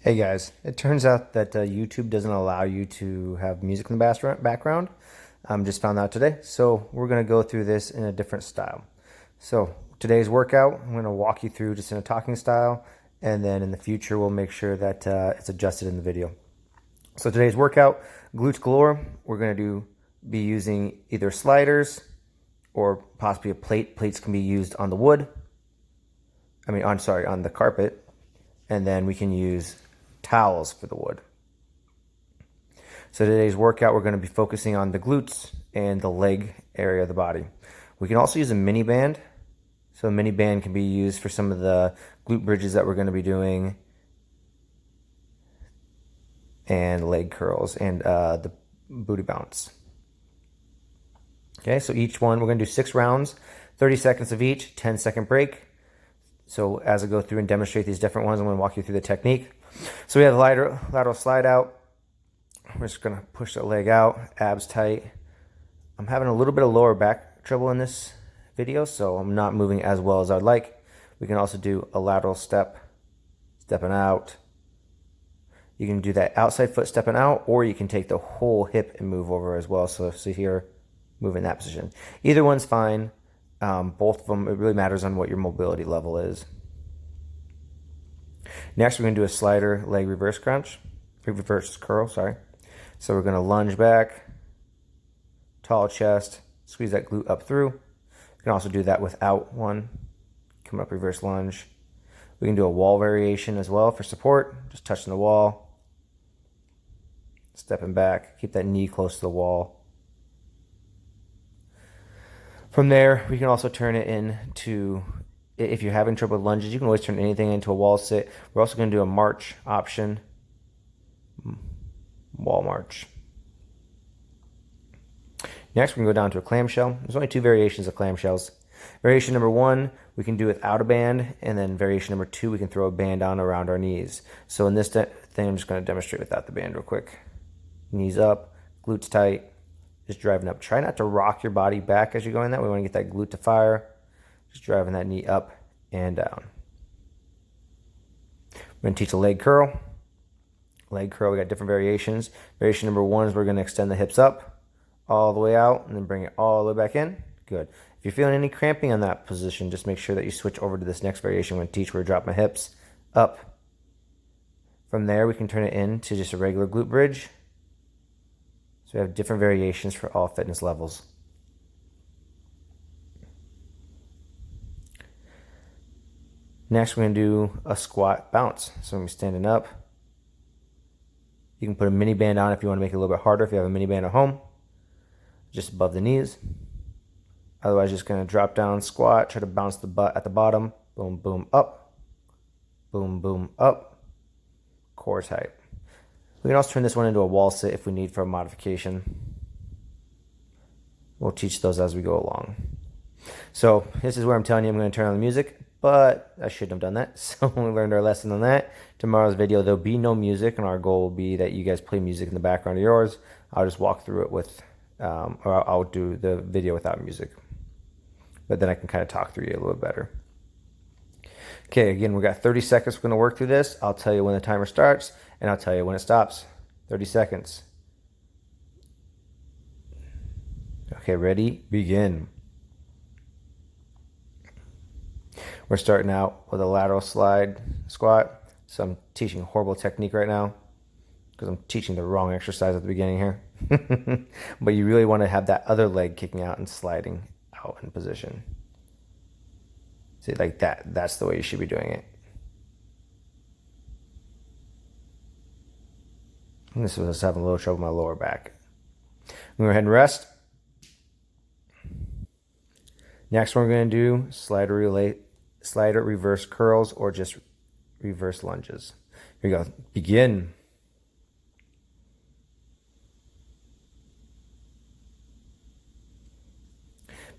Hey guys, it turns out that YouTube doesn't allow you to have music in the background. Just found out today. So we're going to go through this in a different style. So today's workout, I'm going to walk you through just in a talking style. And then in the future, we'll make sure that it's adjusted in the video. So today's workout, glutes galore. We're going to be using either sliders or possibly a plate. Plates can be used on the wood. On the carpet. And then we can use towels for the wood. So today's workout, we're going to be focusing on the glutes and the leg area of the body. We can also use a mini band. So a mini band can be used for some of the glute bridges that we're going to be doing, and leg curls and the booty bounce. Okay, so each one, we're going to do 6 rounds, 30 seconds of each, 10-second break. So as I go through and demonstrate these different ones, I'm going to walk you through the technique. So we have the lateral slide out. We're just going to push the leg out, abs tight. I'm having a little bit of lower back trouble in this video, so I'm not moving as well as I'd like. We can also do a lateral step, stepping out. You can do that outside foot stepping out, or you can take the whole hip and move over as well. So here, move in that position. Either one's fine. Both of them, it really matters on what your mobility level is. Next, we're going to do a slider leg reverse curl, sorry. So we're going to lunge back, tall chest, squeeze that glute up through. You can also do that without one. Come up, reverse lunge. We can do a wall variation as well for support, just touching the wall. Stepping back, keep that knee close to the wall. From there, we can also turn it into, if you're having trouble with lunges, you can always turn anything into a wall sit. We're also going to do a march option, wall march. Next, we're going to go down to a clamshell. There's only 2 variations of clamshells. Variation number 1, we can do without a band, and then variation number 2, we can throw a band on around our knees. So in this thing, I'm just going to demonstrate without the band real quick. Knees up, glutes tight. Just driving up. Try not to rock your body back as you're going that. We want to get that glute to fire. Just driving that knee up and down. We're going to teach a leg curl. Leg curl, we got different variations. Variation number 1 is we're going to extend the hips up all the way out and then bring it all the way back in. Good. If you're feeling any cramping on that position, just make sure that you switch over to this next variation. I'm going to teach where to drop my hips up. From there, we can turn it into just a regular glute bridge. So we have different variations for all fitness levels. Next, we're going to do a squat bounce. So we're standing up. You can put a mini band on if you want to make it a little bit harder. If you have a mini band at home, just above the knees. Otherwise, just going to drop down, squat, try to bounce the butt at the bottom. Boom, boom, up. Boom, boom, up. Core tight. We can also turn this one into a wall sit if we need for a modification. We'll teach those as we go along. So this is where I'm telling you I'm going to turn on the music, but I shouldn't have done that. So we learned our lesson on that. Tomorrow's video, there'll be no music, and our goal will be that you guys play music in the background of yours. I'll just walk through it with, or I'll do the video without music. But then I can kind of talk through you a little bit better. Okay, again, we got 30 seconds. We're going to work through this. I'll tell you when the timer starts, and I'll tell you when it stops. 30 seconds. Okay, ready? Begin. We're starting out with a lateral slide squat. So I'm teaching a horrible technique right now because I'm teaching the wrong exercise at the beginning here. But you really want to have that other leg kicking out and sliding out in position. See, like that. That's the way you should be doing it. And this was having a little trouble with my lower back. I'm going to go ahead and rest. Next, we're going to do slider reverse curls or just reverse lunges. Here we go. Begin.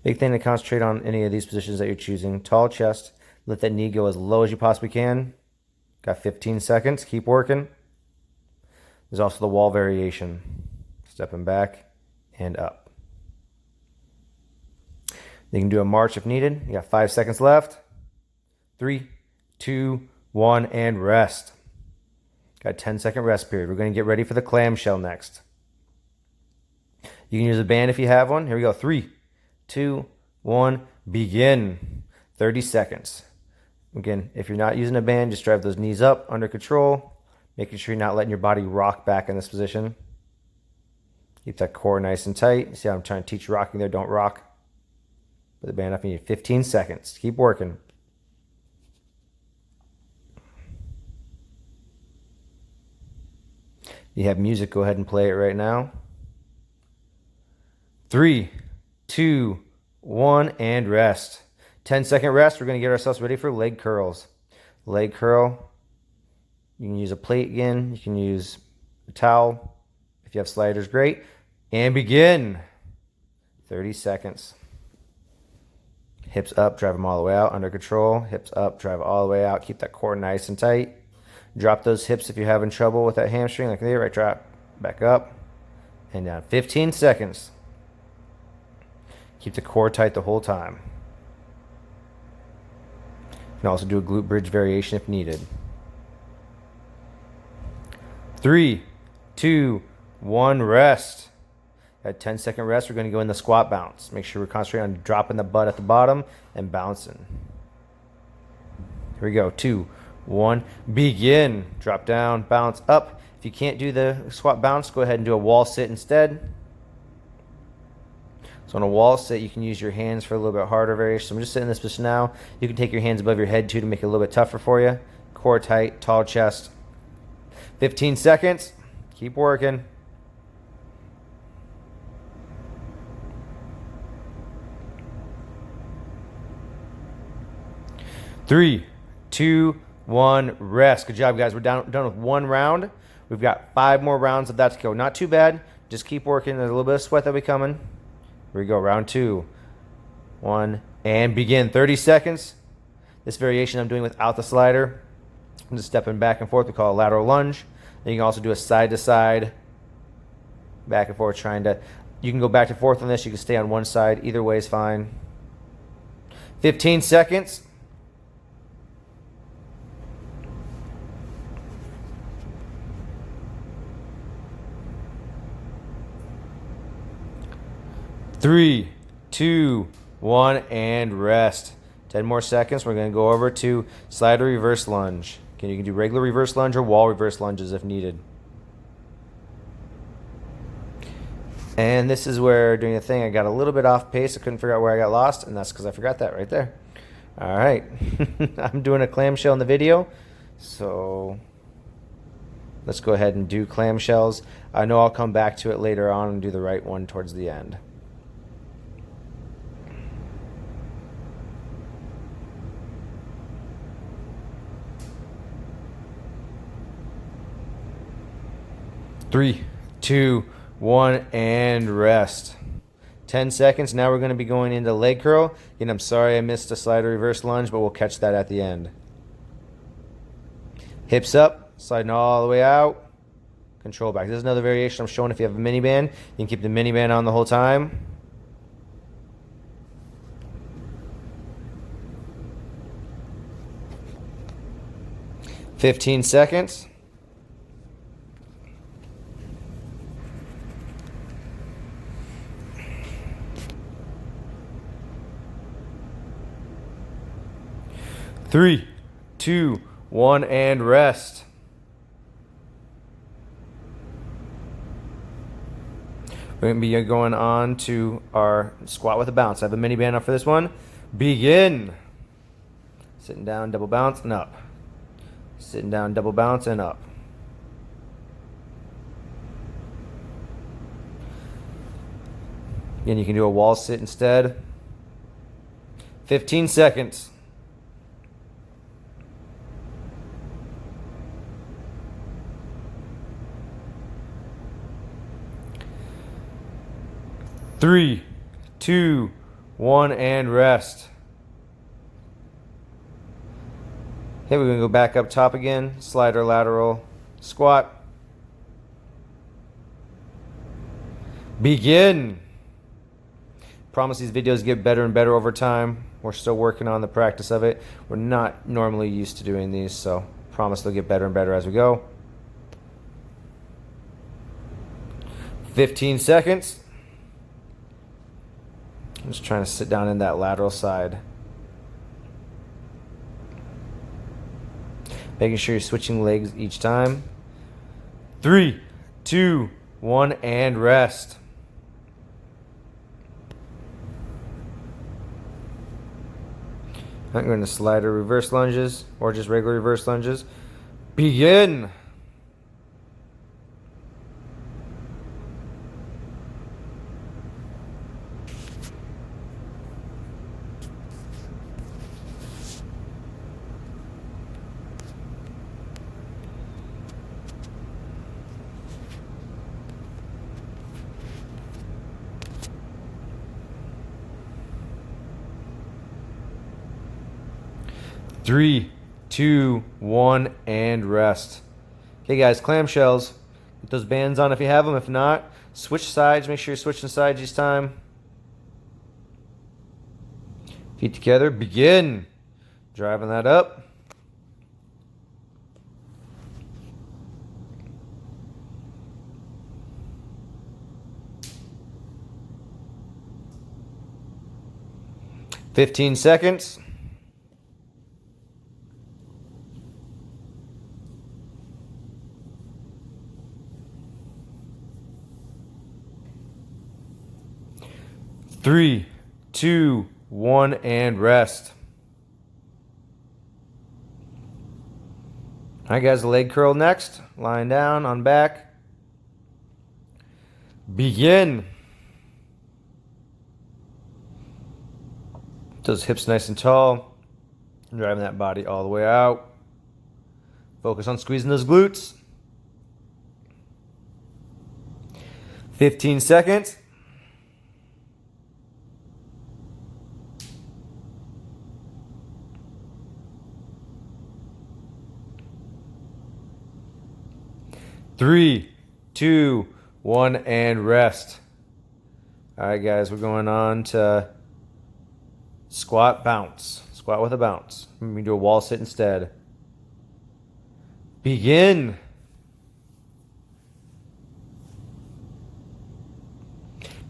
Big thing to concentrate on any of these positions that you're choosing. Tall chest. Let that knee go as low as you possibly can. Got 15 seconds. Keep working. There's also the wall variation. Stepping back and up. You can do a march if needed. You got 5 seconds left. 3, 2, 1, and rest. Got a 10-second rest period. We're going to get ready for the clamshell next. You can use a band if you have one. Here we go. 3, 2, 1, begin. 30 seconds. Again, if you're not using a band, just drive those knees up under control, making sure you're not letting your body rock back in this position. Keep that core nice and tight. See how I'm trying to teach you rocking there? Don't rock. Put the band up. You need 15 seconds. Keep working. You have music, go ahead and play it right now. 3, 2, 1, and rest. 10-second rest. We're going to get ourselves ready for leg curls. Leg curl. You can use a plate again. You can use a towel. If you have sliders, great. And begin. 30 seconds. Hips up, drive them all the way out, under control. Hips up, drive all the way out. Keep that core nice and tight. Drop those hips if you're having trouble with that hamstring, like there, right? Drop, back up, and down. 15 seconds. Keep the core tight the whole time. You can also do a glute bridge variation if needed. 3, 2, 1, rest. At 10-second rest, we're going to go in the squat bounce. Make sure we're concentrating on dropping the butt at the bottom and bouncing. Here we go. 2, 1, begin. Drop down, bounce up. If you can't do the squat bounce, go ahead and do a wall sit instead. So on a wall sit, you can use your hands for a little bit harder variation. So I'm just sitting in this position now. You can take your hands above your head too to make it a little bit tougher for you. Core tight, tall chest. 15 seconds. Keep working. Three, 2, 1, rest. Good job, guys. We're done with one round. We've got 5 more rounds of that to go. Not too bad. Just keep working. There's a little bit of sweat that'll be coming. Here we go. Round 2, 1, and begin. 30 seconds. This variation I'm doing without the slider. I'm just stepping back and forth. We call it a lateral lunge. Then you can also do a side to side, back and forth, you can go back and forth on this. You can stay on one side. Either way is fine. 15 seconds. Three, 2, 1, and rest. 10 more seconds. We're going to go over to slider reverse lunge. Okay, you can do regular reverse lunge or wall reverse lunges if needed. And this is where, doing the thing, I got a little bit off pace. I couldn't figure out where I got lost, and that's because I forgot that right there. All right. I'm doing a clamshell in the video, so let's go ahead and do clamshells. I know I'll come back to it later on and do the right one towards the end. Three, 2, 1, and rest. 10 seconds. Now we're going to be going into leg curl. Again, I'm sorry I missed a slider reverse lunge, but we'll catch that at the end. Hips up, sliding all the way out. Control back. This is another variation I'm showing if you have a mini band. You can keep the mini band on the whole time. "15 seconds. Three, 2, 1, and rest. We're going to be going on to our squat with a bounce. I have a mini band up for this one. Begin. Sitting down, double bounce, and up. Sitting down, double bounce, and up. Again, you can do a wall sit instead. 15 seconds. Three, 2, 1, and rest. Okay, we're going to go back up top again. Slider, lateral, squat. Begin. Promise these videos get better and better over time. We're still working on the practice of it. We're not normally used to doing these, so promise they'll get better and better as we go. 15 seconds. I'm just trying to sit down in that lateral side. Making sure you're switching legs each time. 3, 2, 1, and rest. I'm going to slider reverse lunges or just regular reverse lunges. Begin. Three, two, one, and rest. Okay, guys, clamshells. Get those bands on if you have them. If not, switch sides. Make sure you're switching sides each time. Feet together. Begin. Driving that up. "15 seconds. Three, two, one, and rest. All right, guys, leg curl next. Lying down on back. Begin. Those hips nice and tall. Driving that body all the way out. Focus on squeezing those glutes. 15 seconds. Three, two, one, and rest. All right, guys, we're going on to squat bounce. Squat with a bounce. We can do a wall sit instead. Begin.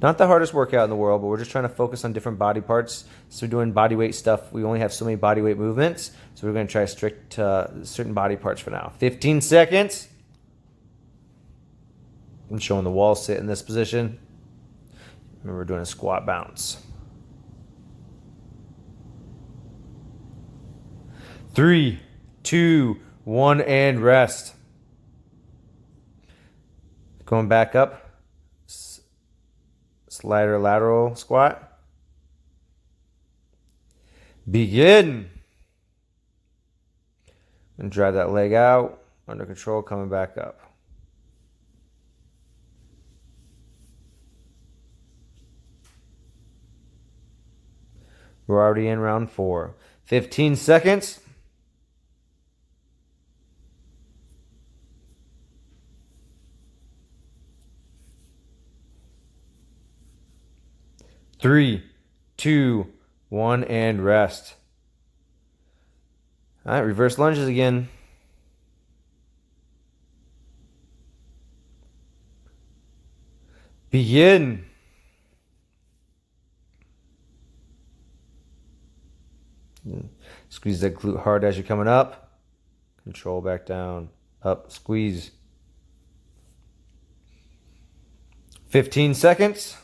Not the hardest workout in the world, but we're just trying to focus on different body parts. So we're doing body weight stuff. We only have so many body weight movements, so we're going to try to strict certain body parts for now. 15 seconds. I'm showing the wall sit in this position. Remember, we're doing a squat bounce. 3, 2, 1, and rest. Going back up. Slider lateral squat. Begin. And drive that leg out. Under control, coming back up. We're already in round 4. 15 seconds. Three, two, one, and rest. All right, reverse lunges again. Begin. Squeeze that glute hard as you're coming up. Control back down. Up, squeeze. 15 seconds.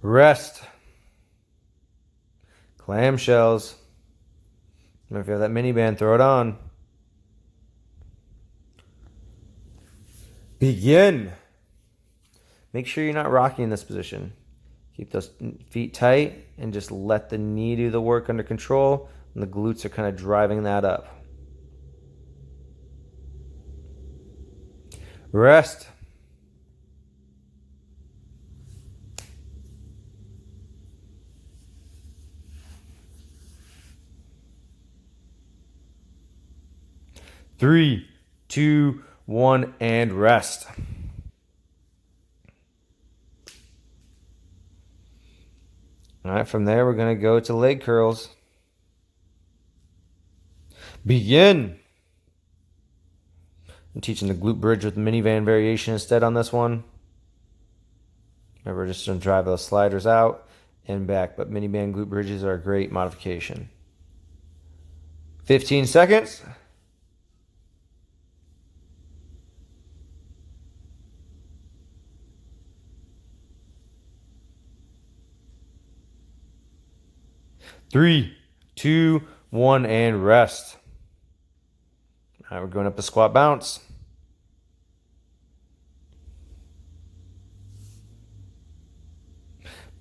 Rest. Clamshells. If you have that mini band, throw it on. Begin. Make sure you're not rocking in this position. Keep those feet tight and just let the knee do the work under control. And the glutes are kind of driving that up. Rest. Three, two, one, and rest. All right, from there, we're going to go to leg curls. Begin. I'm teaching the glute bridge with minivan variation instead on this one. Remember, just going to drive those sliders out and back, but minivan glute bridges are a great modification. 15 seconds. Three, two, one, and rest. All right, we're going up the squat bounce.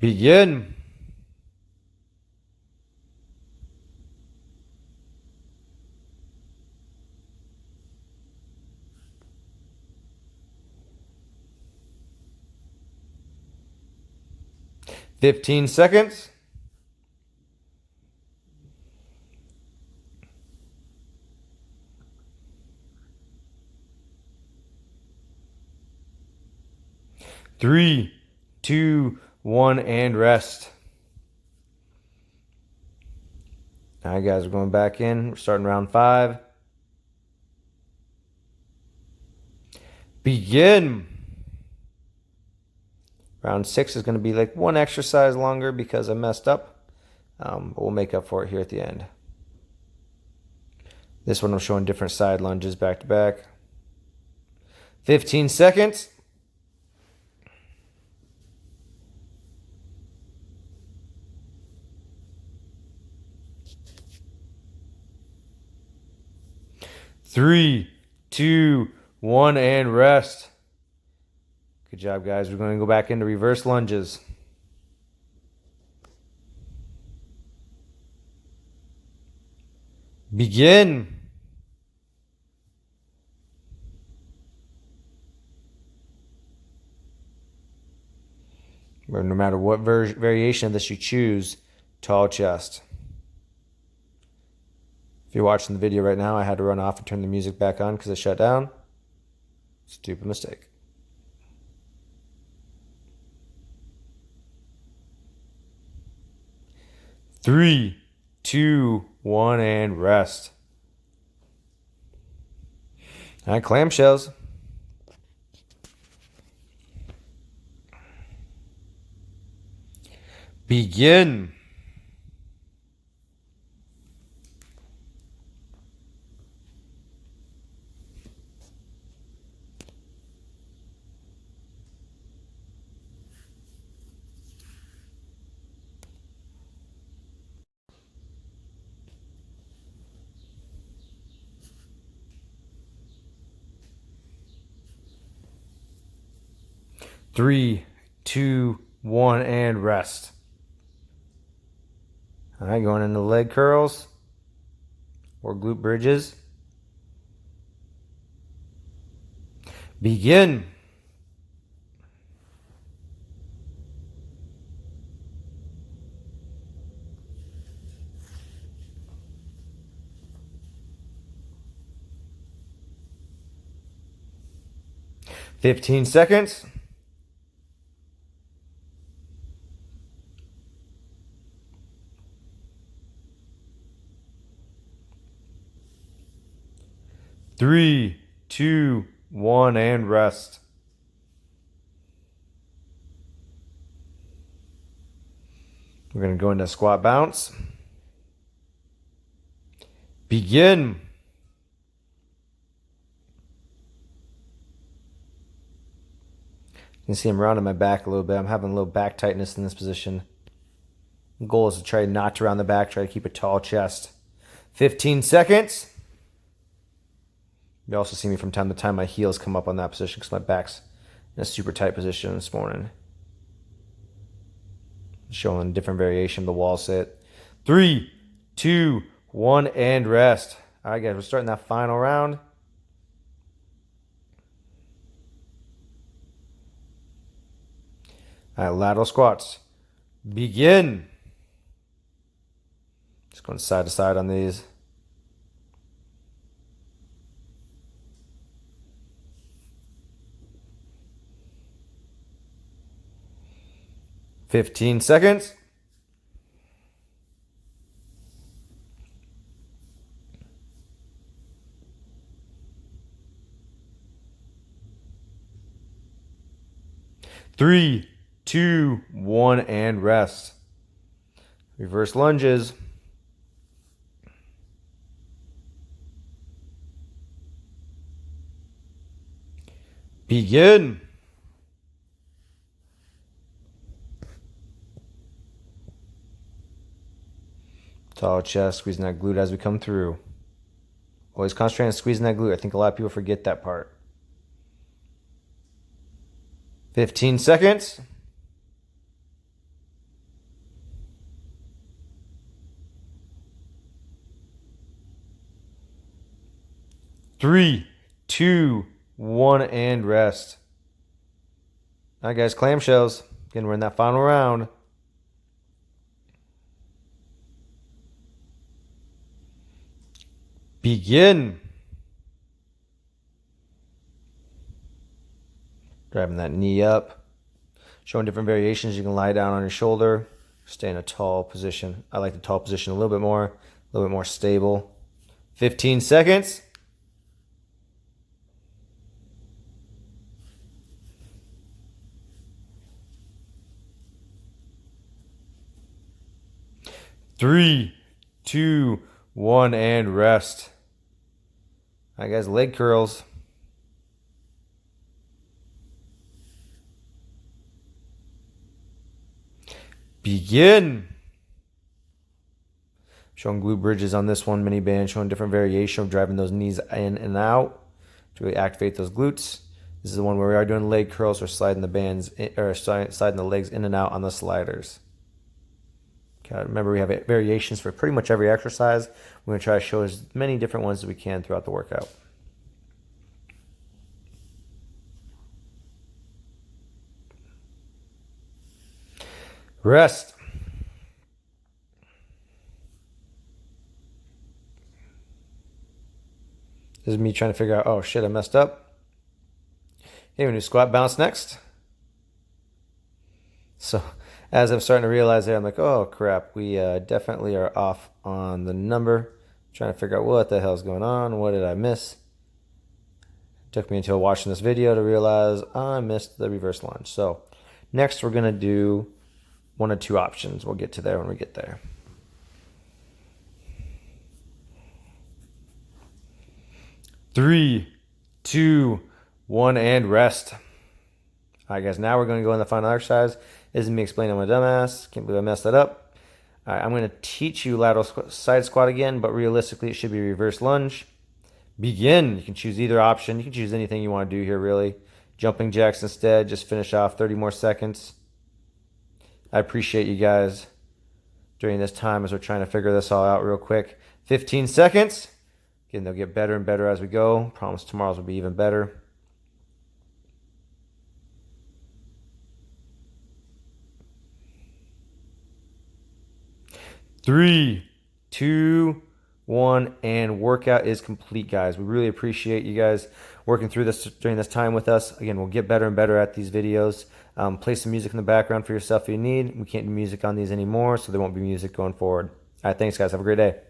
Begin. $15 seconds. Three, two, one, and rest. All right, guys, we're going back in. We're starting round 5. Begin. Round 6 is going to be like one exercise longer because I messed up. But we'll make up for it here at the end. This one I'm showing different side lunges back to back. 15 seconds. Three, two, one, and rest. Good job, guys. We're going to go back into reverse lunges. Begin. Or no matter what variation of this you choose, tall chest. If you're watching the video right now, I had to run off and turn the music back on because it shut down. Stupid mistake. Three, two, one, and rest. All right, clamshells. Begin. Three, two, one, and rest. All right, going into leg curls or glute bridges. Begin. $15 seconds. Three, two, one, and rest. We're going to go into squat bounce. Begin. You can see I'm rounding my back a little bit. I'm having a little back tightness in this position. The goal is to try not to round the back, try to keep a tall chest. 15 seconds. You also see me from time to time, my heels come up on that position because my back's in a super tight position this morning. Showing different variation of the wall sit. 3, 2, 1, and rest. All right, guys, we're starting that final round. All right, lateral squats. Begin. Just going side to side on these. $15 seconds. 3, 2, 1, and rest. Reverse lunges. Begin. Tall chest, squeezing that glute as we come through. Always concentrate on squeezing that glute. I think a lot of people forget that part. 15 seconds. Three, two, one, and rest. All right, guys, clamshells. Again, we're in that final round. Begin. Driving that knee up. Showing different variations. You can lie down on your shoulder. Stay in a tall position. I like the tall position a little bit more stable. 15 seconds. Three, two, one, and rest. All right, guys, leg curls. Begin. Showing glute bridges on this one, mini band, showing different variation of driving those knees in and out to really activate those glutes. This is the one where we are doing leg curls or sliding the bands or sliding the legs in and out on the sliders. Okay, remember we have variations for pretty much every exercise. We're going to try to show as many different ones as we can throughout the workout. Rest. This is me trying to figure out, oh shit, I messed up. Okay, we're going to do squat bounce next. So as I'm starting to realize there, I'm like, oh crap, we definitely are off on the number. Trying to figure out what the hell's going on. What did I miss? It took me until watching this video to realize I missed the reverse lunge. So next we're going to do one of two options. We'll get to there when we get there. Three, two, one, and rest. All right, guys, now we're going to go in the final exercise. This is me explaining my dumbass. Can't believe I messed that up. All right, I'm going to teach you lateral side squat again, but realistically, it should be reverse lunge. Begin. You can choose either option. You can choose anything you want to do here, really. Jumping jacks instead. Just finish off 30 more seconds. I appreciate you guys during this time as we're trying to figure this all out real quick. 15 seconds. Again, they'll get better and better as we go. Promise tomorrow's will be even better. Three, two, one, and workout is complete, guys. We really appreciate you guys working through this during this time with us. Again, we'll get better and better at these videos. Play some music in the background for yourself if you need. We can't do music on these anymore, so there won't be music going forward. All right, thanks, guys. Have a great day.